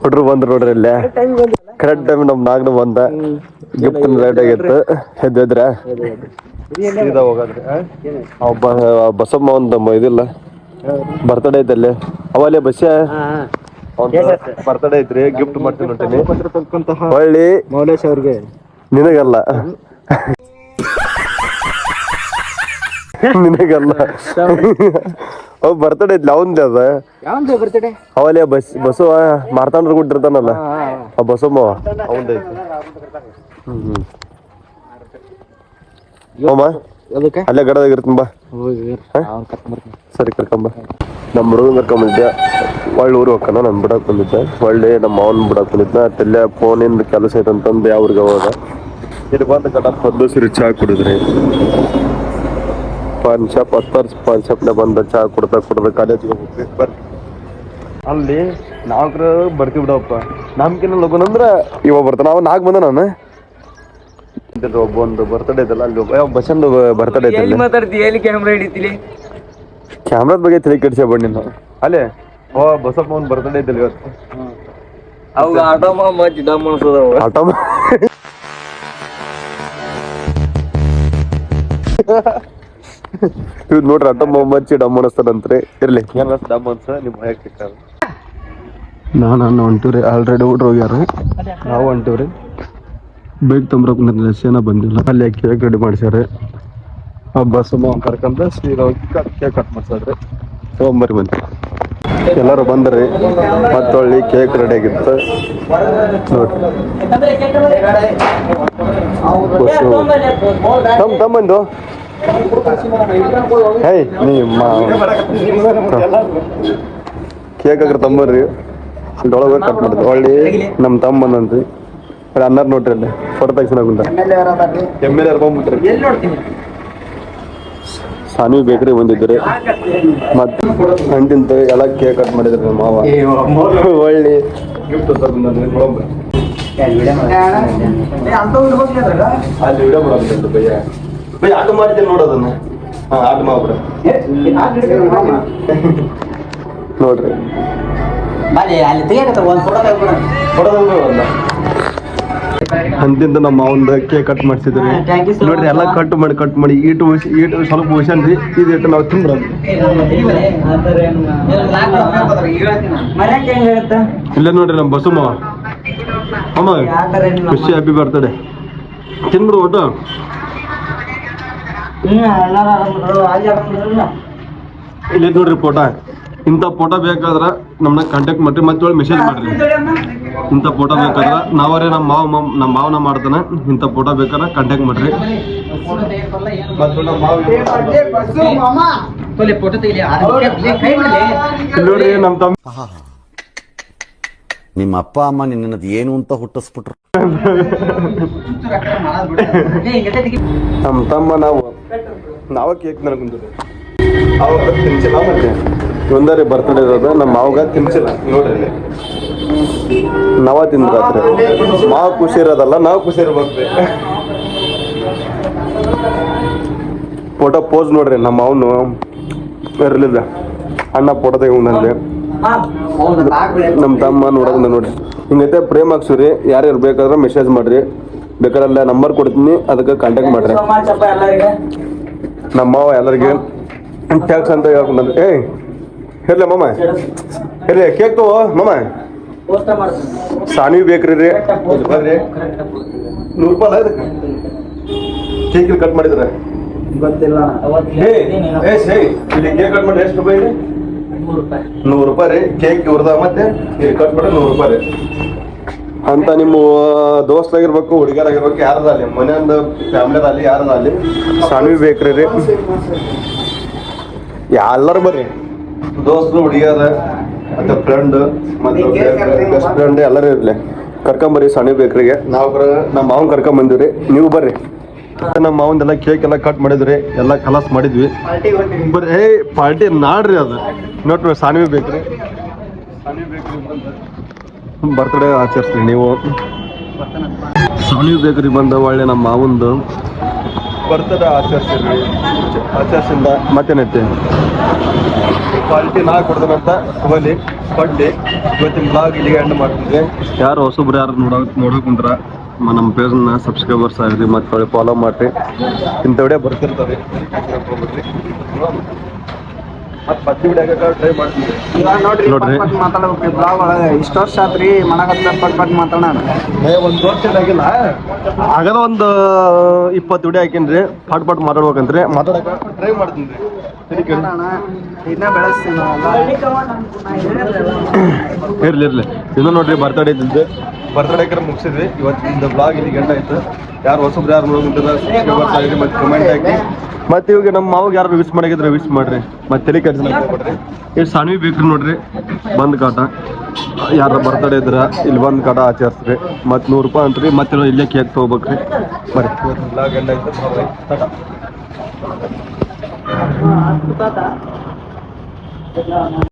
ಹುಡ್ರು ಬಂದ್ರು ನೋಡ್ರಿ ಇಲ್ಲೇ ಕರೆಕ್ಟ್ ಟೈಮ್ ನಮ್ ನಾಗ್ನು ಬಂದ ಗಿಫ್ಟ್ ರೇಟ್ ಆಗಿತ್ತು ಎದ್ದಿದ್ರ ಸೀದಾ ಹೋಗದ್ರಿ ಬಸಮ್ಮ ಒಂದು ಇದಿಲ್ಲ ಬರ್ತಡೇ ಐತಲ್ಲಿ ಅವಲ್ಲೇ ಬಸ್ಸ ಬರ್ತಡೇ ಐತ್ರಿ ಗಿಫ್ಟ್ ಮಾಡ್ತೀನಿ ಹೊಂಟೀನಿ ಹೊಳ್ಳಿ ಮೌಲೇಶ್ ಅವ್ರಿಗೆ ನಿನಗಲ್ಲ ನಿನಗಲ್ಲ ಅವ್ ಬರ್ತಡೇ ಐತ್ಲಿ ಅವಂದ ಅದ ಅವಲ್ಲಿ ಬಸವ ಮಾರ್ತಾಂಡ್ರ ಕೊಟ್ಟಿರ್ತಾನಲ್ಲ ಆ ಬಸಮ್ಮ ಅವಂದ ಐತಿ ಅಲ್ಲೇ ಗಡದಾಗಿರ್ತೀನಿ ಬಾ ಸರಿ ಕರ್ಕೊಂಬ ನಮ್ಮ ಹುಡುಗನ್ ಕರ್ಕೊಂಬಂದಿದ್ದೆ ಒಳ್ಳೆ ಊರು ಹೋಗ್ಕನ ನಾನು ಬಿಡಕ್ ಬಂದಿದ್ದೆ ಒಳ್ಳೆ ನಮ್ಮ ಮಾವನ್ ಬಿಡಕ್ ಬಂದಿದ್ದೆ ಅಲ್ಲೆ ಫೋನಿಂದ ಕೆಲಸ ಐತಂತಂದು ಯಾವ ಊರಿಗೆ ಹೋದ ಇಲ್ಲಿ ಬಂದು ಗಡ ಹೊದ್ದು ಸಿರಿ ಚಹಾ ಕುಡಿದ್ರಿ ಪಾನ್ ಶಾಪ್ ಪಾನ್ ಶಾಪ್ನ ಬಂದ ಚಹಾ ಕುಡ್ದ ಕಾಲೇಜ್ಗೆ ಹೋಗ್ಬೇಕು ಬರ್ರಿ ಅಲ್ಲಿ ನಾಲ್ಕರು ಬರ್ತೀವಿ ಬಿಡಪ್ಪ ನಮ್ಕಿನ್ನ ಲಗುನ್ ಅಂದ್ರ ಇವಾಗ ಬರ್ತಾನ ಅವ ನಾಲ್ಕು ಬಂದ ನಾನು ಒಬ್ಬ ಒಂದು ಬರ್ತಡೇ ಐತಲ್ಲ ಅಲ್ಲಿ ಬಸ್ಸಂದು ಬರ್ತಡೇ ಐತಲ್ಲ ಕ್ಯಾಮ್ರಾದ ಬಗ್ಗೆ ತಲೆ ಕೆಡ್ಸ್ಯಾಬೇಡ ನೀನು ಅಲ್ಲೇ ಬಸಪ್ಪ ಒಂದು ಬರ್ತಡೇ ಐತಲ್ಲ ಇವತ್ತು ಇವ್ ನೋಡ್ರಿ ಆಟೋ ಮಚ್ಚಿ ಡಮ್ ಅನಿಸ್ತಾರಂತ್ರಿ ಇರ್ಲಿ ಏನ್ ಡಮ್ ಅನ್ಸ ನಿಮ್ ಭಯ ಸಿಕ್ಕಾರ ನಾನು ಹೊಂಟಿವ್ರಿ ಆಲ್ರೆಡಿ ಹುಡ್ರು ಹೋಗ್ಯಾರ ನಾವು ಹೊಂಟಿವ್ರಿ ಬೇಗ ತೊಂಬ್ರಕ್ ಲಸ್ಯನ ಬಂದಿಲ್ಲ ಅಲ್ಲಿ ಕೇಕ್ ರೆಡಿ ಮಾಡ್ಸ್ಯಾರ ಬಸ್ಸಮ್ಮ ಕರ್ಕಂತ ಸೀದಾ ಹೋಗಿ ಕೇಕ್ ಕಟ್ ಮಾಡ್ಸಾಡ್ರಿ ತೊಗೊಂಬರಿ ಬಂದ್ರಿ ಎಲ್ಲರೂ ಬಂದ್ರಿ ಮತ್ತೊಳ್ಳಿ ಕೇಕ್ ರೆಡಿ ಆಗಿತ್ತು ನೋಡ್ರಿ ತಮ್ಮಂದು ಹೇ ನಿಮ್ಮ ಕೇಕ್ ಹಾಕ್ರಿ ತಮ್ಮರ್ರಿ ಅಲ್ಲೊಳಗೆ ಕಟ್ ಮಾಡಿದ್ರು ಒಳ್ಳಿ ನಮ್ಮ ತಮ್ಮ ಬಂದಂತ್ರಿ ಅನ್ನಾರ ನೋಡ್ರಿ ಅಲ್ಲಿ ಫೋಟೋ ತೆಗ್ಸೋಣಕುಂತ ಎಮ್.ಎಲ್.ಎ ಬಂದ್ಬಿಟ್ರಿ ಸಾನಿ ಬೇಕ್ರಿ ಬಂದಿದ್ರಿ ಮತ್ತೆ ಹಂಟಿಂತ ಎಲ್ಲ ಕೇಕ್ ಕಟ್ ಮಾಡಿದ್ರಿ ನಮ್ಮ ಮಾವ ಒಳ್ಳೆ ಗಿಫ್ಟ್ ಅಲ್ಲಿ ವಿಡಿಯೋ ಮಾಡೋದು ಭಯ್ಯ ಭಯ್ಯ ಆಟ ಮಾಡಿದ್ದೆ ನೋಡೋದನ್ನ ಆಟ ಮಾಡ್ಬಿಡ ನೋಡ್ರಿ ಅಂತಿಂದ ನಮ್ಮ ಮಾವಂದ ಕೇಕ್ ಕಟ್ ಮಾಡ್ಸಿದ್ರಿ ನೋಡ್ರಿ ಎಲ್ಲ ಕಟ್ ಮಾಡಿ ಈಟು ಸ್ವಲ್ಪ ಉಳ್ಸನ್ರಿ ಇದಿಟ್ಟು ನಾವು ತಿಂದ್ರಿ ಇಲ್ಲ ನೋಡ್ರಿ ನಮ್ಮ ಬಸಮ್ಮ ಅಮ್ಮ ಖುಷಿ ಹ್ಯಾಪಿ ಬರ್ತಡೇ ತಿನ್ಬಿಡು ಒಟ್ಟು ಇಲ್ಲಿ ನೋಡ್ರಿ ಫೋಟೋ ಇಂಥ ಫೋಟೋ ಬೇಕಾದ್ರೆ ನಮ್ಮನ್ನ ಕಾಂಟ್ಯಾಕ್ಟ್ ಮಾಡ್ರಿ ಮತ್ತೆ ಮೆಸೇಜ್ ಮಾಡ್ರಿ ಇಂಥ ಫೋಟೋ ಬೇಕಾದ್ರೆ ನಾವರೇ ನಮ್ಮ ಮಾವನ ಮಾಡ್ತಾನೆ ಇಂಥ ಫೋಟೋ ಬೇಕಾದ್ರೆ ಕಾಂಟ್ಯಾಕ್ಟ್ ಮಾಡ್ರಿ ನೋಡ್ರಿ ನಮ್ಮ ತಮ್ಮ ನಿಮ್ಮ ಅಪ್ಪ ಅಮ್ಮ ನಿನ್ನದು ಏನು ಅಂತ ಹುಟ್ಟಿಸ್ಬಿಟ್ರು ನಮ್ಮ ತಮ್ಮ ನಾವ ಕೇಕ್ ನನ್ಕುಂತೀವಿ ಅವಾಗ ತಿನ್ಸಿಲ್ಲ ಮತ್ತೆ ಒಂದರಿ ಬರ್ತಡೇ ಇರೋದು ನಮ್ಮ ಮಾವಾಗ ತಿನ್ಸಿಲ್ಲ ನೋಡ್ರಿ ನಾವ ತಿಂದ್ರಾತ್ರಿ ಮಾವ ಖುಷಿ ಇರೋದಲ್ಲ ನಾವು ಖುಷಿ ಇರ್ಬೇಕು ಫೋಟೋ ಪೋಸ್ ನೋಡ್ರಿ ನಮ್ಮ ಅವನು ಇರ್ಲಿಲ್ಲ ಅಣ್ಣ ಫೋಟೋ ತೆಗೊಂಡ್ರಿ ನಮ್ಮ ತಮ್ಮ ನೋಡೋದ ನೋಡ್ರಿ ಹಿಂಗೈತೆ ಪ್ರೇಮ್ ಹಾಕ್ಸುರಿ ಯಾರ್ಯಾರು ಬೇಕಾದ್ರೆ ಮೆಸೇಜ್ ಮಾಡ್ರಿ ಬೇಕಾದ್ರೆ ನಂಬರ್ ಕೊಡ್ತೀನಿ ಅದಕ್ಕೆ ಕಾಂಟ್ಯಾಕ್ಟ್ ಮಾಡ್ರಿ ನಮ್ಮ ಮಾವ ಎಲ್ಲರಿಗೆ ಟ್ಯಾಕ್ಸ್ ಅಂತ ಹೇಳ್ಕೊಂಡ್ರಿ ಏಯ್ ಹೇರ್ಲಿ ಮಮ್ಮ ಹೇರ್ಲಿ ಕೇಕ್ ತಗೋ ಮಮ್ಮ ಸಾನಿ ಬೇಕ್ರಿ ರೀ ಬರ್ರಿ ₹100 ಇದಕ್ಕೆ ಕೇಕ್ ಇಲ್ಲಿ ಕಟ್ ಮಾಡಿದ್ರೆ ಇಲ್ಲಿ ಕೇಕ್ ಕಟ್ ಮಾಡಿ ಎಷ್ಟು ರೂಪಾಯಿ ₹100 ರೀ ಕೇಕ್ ಇವ್ರದ ಮತ್ತೆ ಇಲ್ಲಿ ಕಟ್ ಮಾಡಿ ₹100 ರೀ ಅಂತ ನಿಮ್ಮ ದೋಸ್ತಾಗಿರ್ಬೇಕು ಹುಡುಗಿಯರಾಗಿರ್ಬೇಕು ಯಾರದಲ್ಲಿ ಮನೆಯಿಂದ ಫ್ಯಾಮಿಲಿದಲ್ಲಿ ಯಾರದಲ್ಲಿ ಸಾನ್ವಿ ಬೇಕ್ರಿ ರೀ ಎಲ್ಲರೂ ಬರ್ರಿ ದೋಸ್ತರು ಹುಡುಗಿಯರ ಮತ್ತೆ ಫ್ರೆಂಡ್ ಮತ್ತೆ ಬೆಸ್ಟ್ ಫ್ರೆಂಡ್ ಎಲ್ಲರೂ ಇರ್ಲಿ ಕರ್ಕೊಂಬರ್ರಿ ಸಾನ್ವಿ ಬೇಕ್ರಿಗೆ ನಾವು ನಮ್ಮ ಮಾವನ್ ಕರ್ಕೊಂಬಂದಿವ್ರಿ ನೀವು ಬರ್ರಿ ನಮ್ಮ ಮಾವಂದೆಲ್ಲ ಕೇಕ್ ಎಲ್ಲ ಕಟ್ ಮಾಡಿದ್ರಿ ಎಲ್ಲ ಕಲಾಸ್ ಮಾಡಿದ್ವಿ ಬರ್ರಿ ಪಾರ್ಟಿ ನಾಡ್ರಿ ಅದು ನೋಡ್ರಿ ಸಾನ್ವಿ ಬೇಕ್ರಿ ಬರ್ತ್ಡೇ ಆಚರಿಸ್ರಿ ನೀವು ಸಾನ್ವಿ ಬೇಕ್ರಿ ಬಂದ ಒಳ್ಳೆ ನಮ್ಮ ಮಾವಂದು ಬರ್ತಡೇ ಆಚರಿಸಿಂದ ಮತ್ತೇನೈತಿ ಕ್ವಾಲಿಟಿ ನಾ ಕೊಡ್ತಾನಂತ ತಗೊಳ್ಳಿ ಕೊಡ್ಲಿ. ಇವತ್ತಿನ ಬ್ಲಾಗ್ ಇಲ್ಲಿಗೆ ಎಂಡ್ ಮಾಡ್ತಿದ್ದೆ. ಯಾರು ಹೊಸಬ್ರು ಯಾರು ನೋಡೋಕುಂದ್ರ ನಮ್ಮ ಪೇಜ್ನ ಸಬ್ಸ್ಕ್ರೈಬರ್ಸ್ ಆಗಿರಿ ಮತ್ತು ಫಾಲೋ ಮಾಡಿರಿ. ಇಂಥ ವಿಡಿಯೋ ಬರ್ತಿರ್ತವೆ. ಮತ್ತೆ ವಿಡಿಯೋ ಟ್ರೈ ಮಾಡ್ತೀವಿ. ನೋಡ್ರಿ ಮಾತಾಡ್ಬೇಕು ಬ್ಲಾಗ್ ಒಳಗೆ ಇಷ್ಟು ವರ್ಷ ಆತ್ರಿ ಮನಗತ್ತ ಪಟ್ ಮಾತಾಡೋಣ. ಒಂದು ವರ್ಷ ಆಗಿಲ್ಲ ಆಗದ ಒಂದು 20 ವಿಡಿಯೋ ಹಾಕೇನ್ರಿ. ಪಟ್ ಮಾತಾಡ್ಬೇಕಂತ್ರಿ ಮಾತಾಡಕ್ಕೆ ಟ್ರೈ ಮಾಡ್ತೀನಿ ರೀ. ಇದನ್ನ ಬೆಳೆಸ್ತೀವಿ ಇರ್ಲಿ ಇನ್ನೂ ನೋಡ್ರಿ ಬರ್ತಡೇ ಇದ್ದಿದ್ದು ಬರ್ತಡೇಕರ ಮುಗಿಸಿದ್ವಿ. ಇವತ್ತಿಂದ ಬ್ಲಾಗ್ ಇಲ್ಲಿ ಗಂಟ ಆಯ್ತು. ಯಾರು ಹೊಸಬ್ರು ಯಾರು ನೋಡ್ಕೊಂತಾರ ಸಬ್ಸ್ಕ್ರೈಬರ್ಸ್ ಆಗಿರಿ ಮತ್ತು ಕಮೆಂಟ್ ಹಾಕಿ. ಮತ್ತೆ ಇವಾಗ ನಮ್ಮ ಮಾವಿಗೆ ಯಾರು ವಿಶ್ ಮಾಡಿದ್ರೆ ವಿಶ್ ಮಾಡ್ರಿ. ಮತ್ತೆ ತಲೆ ಕೆಡ್ಸಕ್ಕೆ ಹೋಗ್ಬೇಡ್ರಿ. ಇಷ್ಟು ಸಣ್ಣ ಬೇಕ್ರಿ ನೋಡ್ರಿ ಬಂದ್ ಕಾಟ. ಯಾರ ಬರ್ತಡೇ ಇದ್ರ ಇಲ್ಲಿ ಬಂದ್ ಕಾಟ ಆಚರಿಸ್ರಿ. ಮತ್ತು ₹100 ಅಂತ್ರಿ. ಮತ್ತೆ ಇಲ್ಲೇ ಕೇಕ್ ತೊಗೋಬೇಕ್ರಿ. ಬರ್ರಿ ಇವತ್ತಿನ ಬ್ಲಾಗ್ ಎಂಡ್ ಆಯ್ತು. ಟಾಟಾ.